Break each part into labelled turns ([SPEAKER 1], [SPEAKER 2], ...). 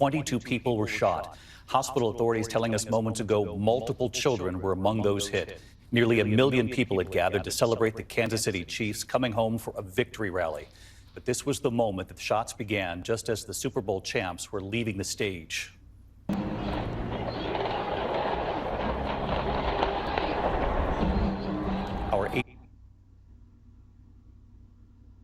[SPEAKER 1] 22 people were shot. Hospital authorities telling us moments ago multiple children were among those hit. Nearly 1 million people had gathered to celebrate the Kansas City Chiefs coming home for a victory rally. But this was the moment that the shots began just as the Super Bowl champs were leaving the stage. Our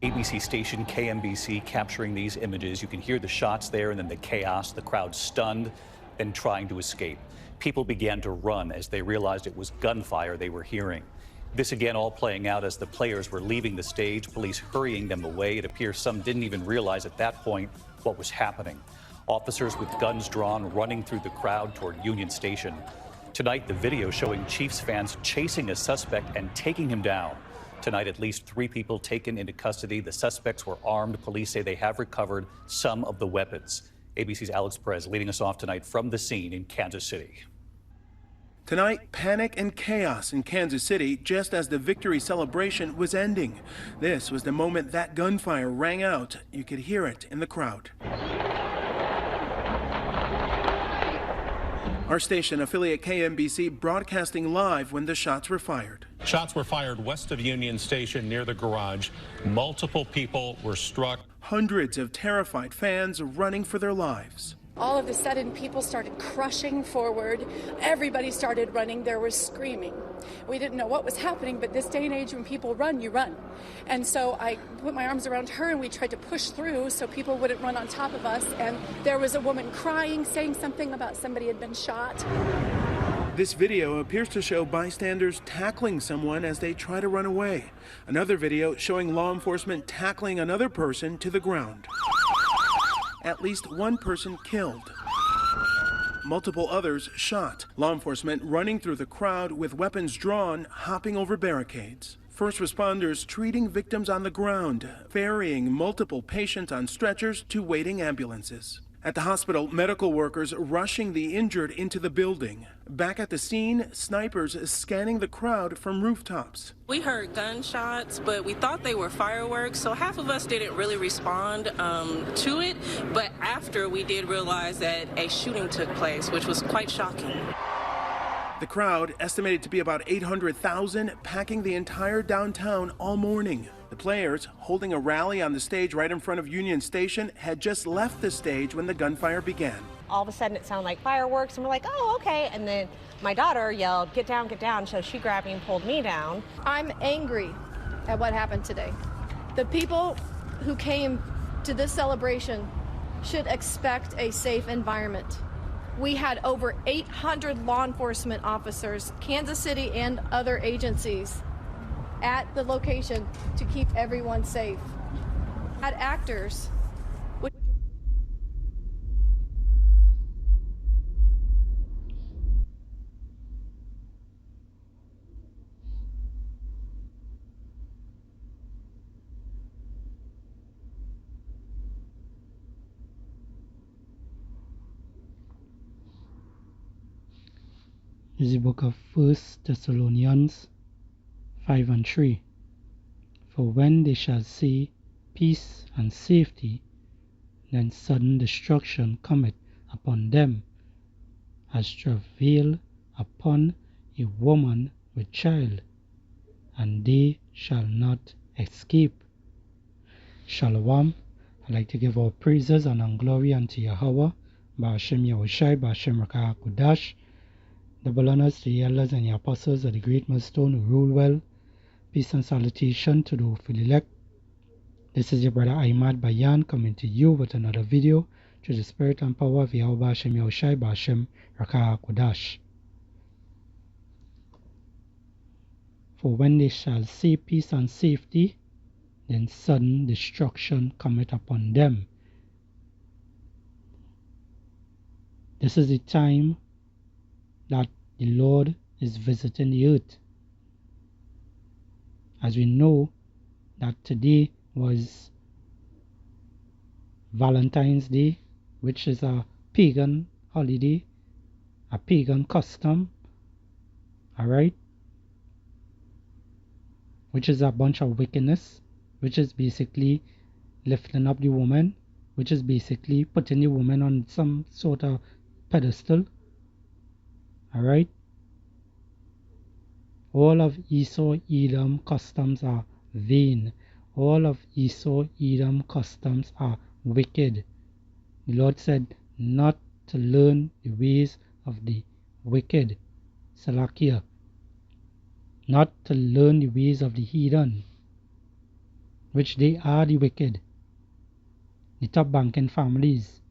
[SPEAKER 1] ABC station KMBC capturing these images. You can hear the shots there and then the chaos, the crowd stunned, then trying to escape. People began to run as they realized it was gunfire they were hearing. This again all playing out as the players were leaving the stage, police hurrying them away. It appears some didn't even realize at that point what was happening. Officers with guns drawn running through the crowd toward Union Station. Tonight, the video showing Chiefs fans chasing a suspect and taking him down. Tonight, at least 3 people taken into custody. The suspects were armed. Police say they have recovered some of the weapons. ABC's Alex Perez leading us off tonight from the scene in Kansas City.
[SPEAKER 2] Tonight, panic and chaos in Kansas City just as the victory celebration was ending. This was the moment that gunfire rang out. You could hear it in the crowd. Our station affiliate KMBC broadcasting live when the shots were fired.
[SPEAKER 3] Shots were fired west of Union Station near the garage. Multiple people were struck.
[SPEAKER 2] Hundreds of terrified fans running for their lives.
[SPEAKER 4] All of a sudden, people started crushing forward. Everybody started running. There was screaming. We didn't know what was happening, but this day and age, when people run, you run. And so I put my arms around her, and we tried to push through so people wouldn't run on top of us. And there was a woman crying, saying something about somebody had been shot.
[SPEAKER 2] This video appears to show bystanders tackling someone as they try to run away. Another video showing law enforcement tackling another person to the ground. At least 1 person killed. Multiple others shot. Law enforcement running through the crowd with weapons drawn, hopping over barricades. First responders treating victims on the ground, ferrying multiple patients on stretchers to waiting ambulances. At the hospital, medical workers rushing the injured into the building. Back at the scene, snipers scanning the crowd from rooftops.
[SPEAKER 5] We heard gunshots, but we thought they were fireworks, so half of us didn't really respond to it. But after, we did realize that a shooting took place, which was quite shocking.
[SPEAKER 2] The crowd, estimated to be about 800,000, packing the entire downtown all morning. The players, holding a rally on the stage right in front of Union Station, had just left the stage when the gunfire began.
[SPEAKER 6] All of a sudden it sounded like fireworks, and we're like, oh, okay. And then my daughter yelled, get down, get down. So she grabbed me and pulled me down.
[SPEAKER 7] I'm angry at what happened today. The people who came to this celebration should expect a safe environment. We had over 800 law enforcement officers, Kansas City and other agencies, at the location to keep everyone safe. Had actors.
[SPEAKER 8] Is the book of 1 Thessalonians 5:3. For when they shall see peace and safety, then sudden destruction cometh upon them, as travail upon a woman with child, and they shall not escape. Shalom. I'd like to give all praises and glory unto Yahweh, Ba'ashem Yahushai, Ba'ashem Rakah Kudash. Double honors to the elders and the apostles of the great millstone who rule well. Peace and salutation to the hopeful elect. This is your brother Ahmad Bayan coming to you with another video through the spirit and power of Yahweh Ba'ashem Yahushai, Ba'ashem Rakah Kudash. For when they shall see peace and safety, then sudden destruction cometh upon them. This is the time that the Lord is visiting the earth. As we know that today was Valentine's Day, which is a pagan holiday, a pagan custom, alright, which is a bunch of wickedness, which is basically lifting up the woman which is basically putting the woman on some sort of pedestal. Alright? All of Esau Edom customs are vain. All of Esau Edom customs are wicked. The Lord said not to learn the ways of the wicked. Salakia. Not to learn the ways of the heathen, which they are the wicked, the top banking families.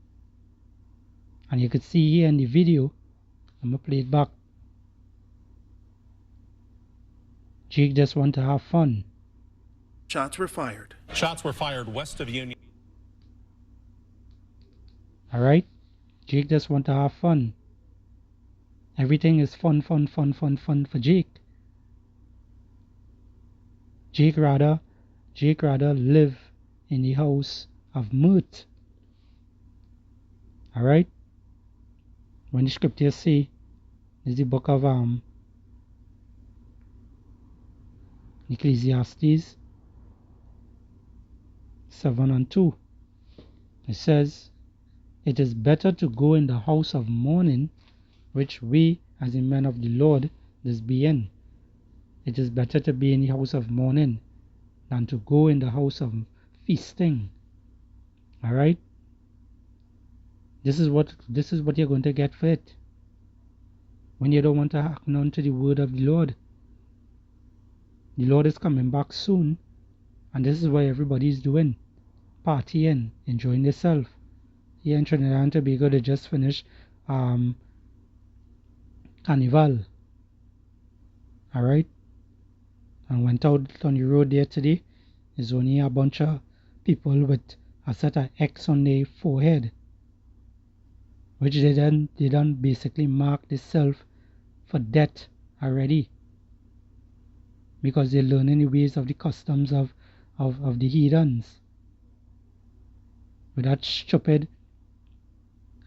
[SPEAKER 8] And you could see here in the video, I'm going to play it back. Jake just want to have fun.
[SPEAKER 2] Shots were fired.
[SPEAKER 3] Shots were fired west of Union.
[SPEAKER 8] Alright? Jake just want to have fun. Everything is fun for Jake. Jake rather live in the house of mirth. Alright? When the scriptures say, is the book of Ecclesiastes 7:2. It says, it is better to go in the house of mourning, which we as the men of the Lord this be in. It is better to be in the house of mourning than to go in the house of feasting. Alright? This is what you're going to get for it. When you don't want to act on to the word of the Lord. The Lord is coming back soon, and this is what everybody is doing. Partying, enjoying themselves. Here in Trinidad and Tobago, they just finished Carnival. Alright? And went out on the road there today. There's only a bunch of people with a set of X on their forehead, which they done basically mark themselves for death already, because they're learning the ways of the customs of the heathens with that stupid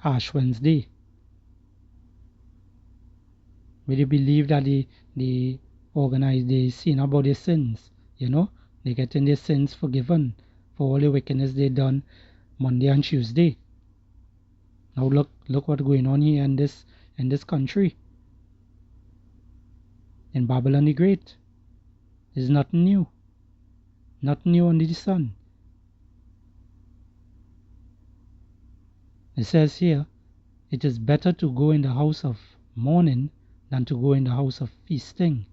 [SPEAKER 8] Ash Wednesday, where they believe that they organize the sin about their sins. You know, they getting their sins forgiven for all the wickedness they done Monday and Tuesday. Now look what's going on here in this country, in Babylon the Great. It's nothing new. Nothing new under the sun. It says here, it is better to go in the house of mourning than to go in the house of feasting,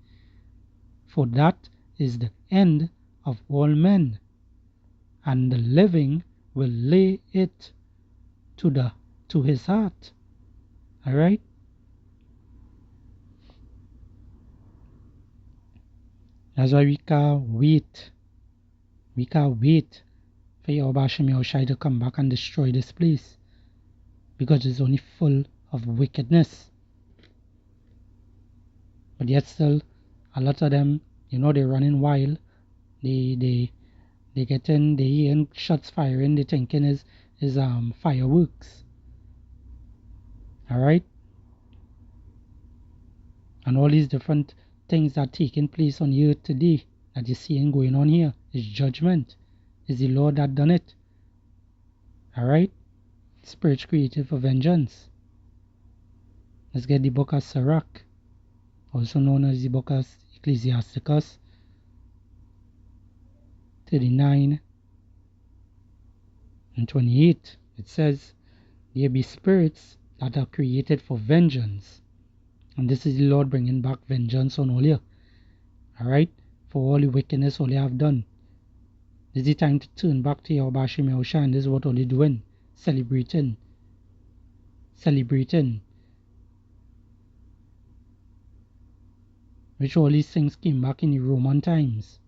[SPEAKER 8] for that is the end of all men, and the living will lay it to his heart. Alright? That's why we can't wait. We can't wait for Yahweh Hashem Yahushai to come back and destroy this place, because it's only full of wickedness. But yet still, a lot of them, you know, they're running wild. They hearing shots firing. They thinking is fireworks. Alright? And all these different things that are taking place on earth today that you're seeing going on here is judgment. Is the Lord that done it. Alright? Spirit created for vengeance. Let's get the book of Sirach, also known as the book of Ecclesiasticus 39 and 28. It says, there be spirits that are created for vengeance. And this is the Lord bringing back vengeance on all you. Alright? For all the wickedness all you have done. This is the time to turn back to Yahweh Hashem Yahushai, and this is what all you doing. Celebrating. Which all these things came back in the Roman times.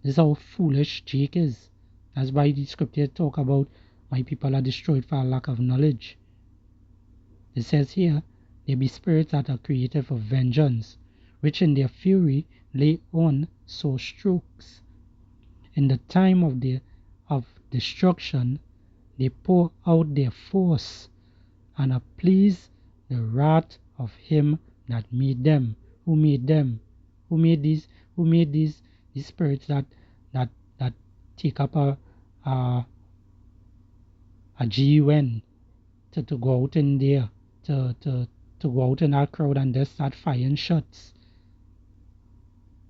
[SPEAKER 8] This is how foolish Jake is. That's why the scripture talk about my people are destroyed for a lack of knowledge. It says here, there be spirits that are created for vengeance, which in their fury lay on sore strokes. In the time of destruction, they pour out their force and appease the wrath of him that made them. Who made them? Who made these spirits that take up a GUN to go out in there, to go out in that crowd and just start firing shots.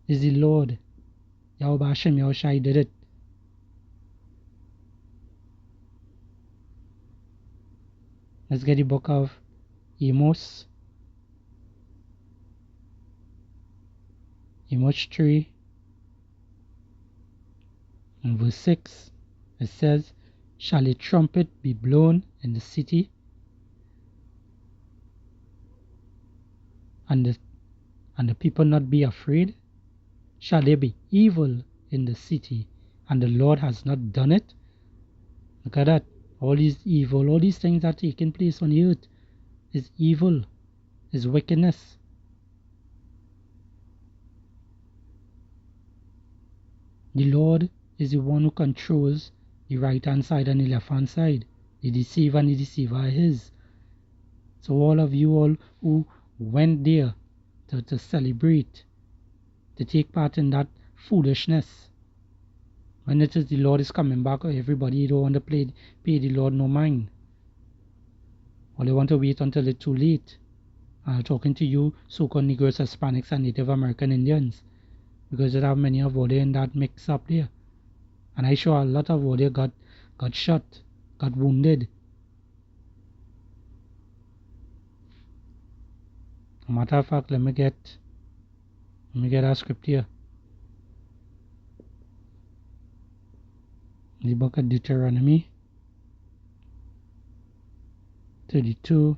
[SPEAKER 8] Is the Lord. Yahweh Hashem Yahushai did it. Let's get the book of Amos. Amos 3 and verse 6. It says, shall a trumpet be blown in the city, and the people not be afraid? Shall there be evil in the city, and the Lord has not done it? Look at that. All these evil, all these things that are taking place on the earth is evil, is wickedness. The Lord is the one who controls the right hand side and the left hand side. The deceiver and the deceiver are his. So all of you all who went there to celebrate, to take part in that foolishness, when it is the Lord is coming back, everybody don't want to pay the Lord no mind. Or they want to wait until it's too late. I'm talking to you so-called Negroes, Hispanics and Native American Indians, because there are many of all in that mix up there. And I sure a lot of all got shot, got wounded. As a matter of fact, let me get our script here. The book of Deuteronomy 32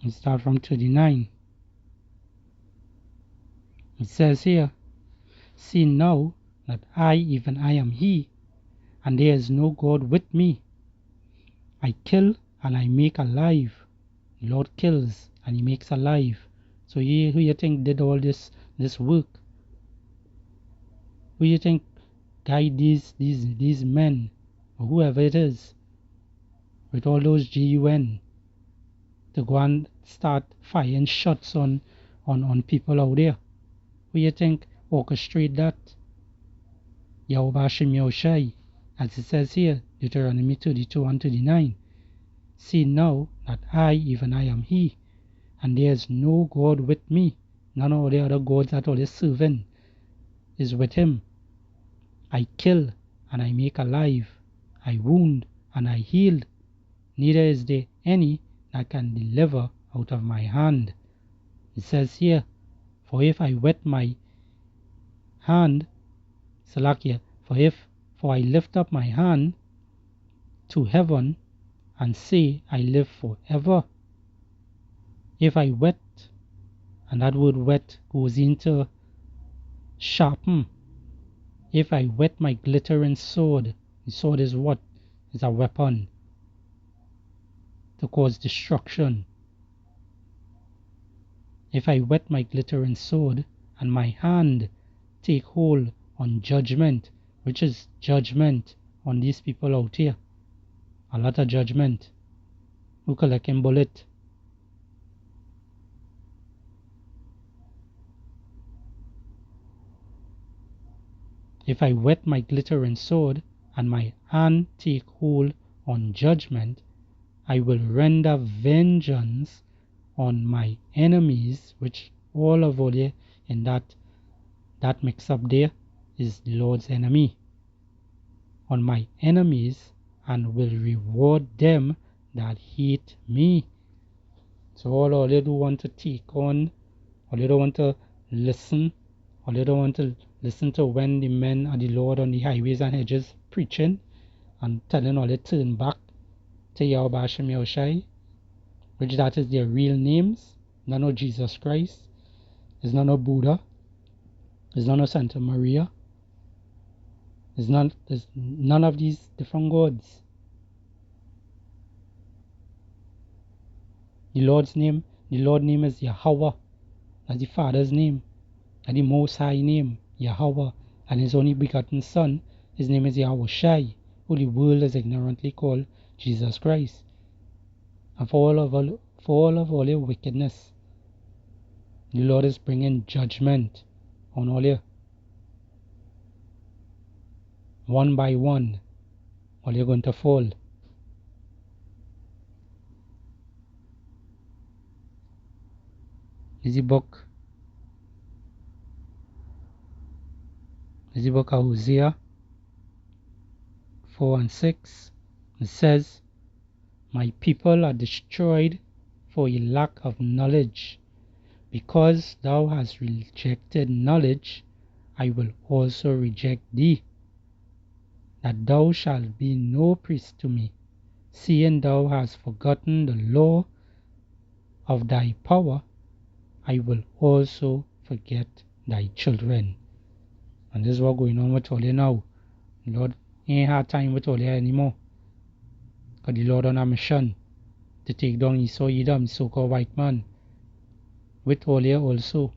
[SPEAKER 8] and start from 39. It says here, see now that I, even I am he, and there is no God with me. I kill and I make alive. The Lord kills and he makes alive. So who you think did all this work? Who you think guide these men, or whoever it is, with all those GUN to go and start firing shots on people out there? Who you think orchestrate that? Yahweh Hashem Yahushai, as it says here, Deuteronomy 32 and 39. See now that I, even I am he, and there is no God with me. None of the other gods that all is serving is with him. I kill and I make alive. I wound and I heal. Neither is there any that can deliver out of my hand. It says here, for if I wet my hand, Salakia, for I lift up my hand to heaven and say, I live forever. If I wet, and that word wet goes into sharpen. If I wet my glittering sword, the sword is what? It's a weapon to cause destruction. If I wet my glittering sword and my hand take hold on judgment, which is judgment on these people out here, a lot of judgment, who collecting bullet. If I wet my glittering sword and my hand take hold on judgment, I will render vengeance on my enemies, which all of you in that mix up there is the Lord's enemy, on my enemies, and will reward them that hate me. So all you do want to take on, all you don't want to listen, all you don't want to listen to when the men of the Lord on the highways and hedges preaching and telling all they turn back to Yahweh Hashem Yahushai, which that is their real names, none of Jesus Christ, it's none of Buddha, it's none of Santa Maria, there's none of these different gods. The Lord name is Yahweh. That's the Father's name. And the Most High name, Yahweh. And His only begotten Son, His name is Yahushai, who the world is ignorantly called Jesus Christ. And for all of your wickedness, the Lord is bringing judgment on all you. One by one, all you're going to fall. This is the book of Hosea 4 and 6. It says, My people are destroyed for a lack of knowledge. Because thou hast rejected knowledge, I will also reject thee, that thou shalt be no priest to me, seeing thou hast forgotten the law of thy power, I will also forget thy children. And this is what's going on with all you now. The Lord ain't had time with all you anymore. Because the Lord on a mission to take down Esau Edom, the so-called white man, with all you also,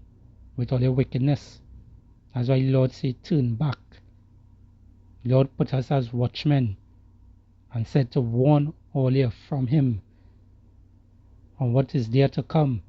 [SPEAKER 8] with all your wickedness. That's why the Lord say, turn back. The Lord put us as watchmen and said to warn all you from Him on what is there to come.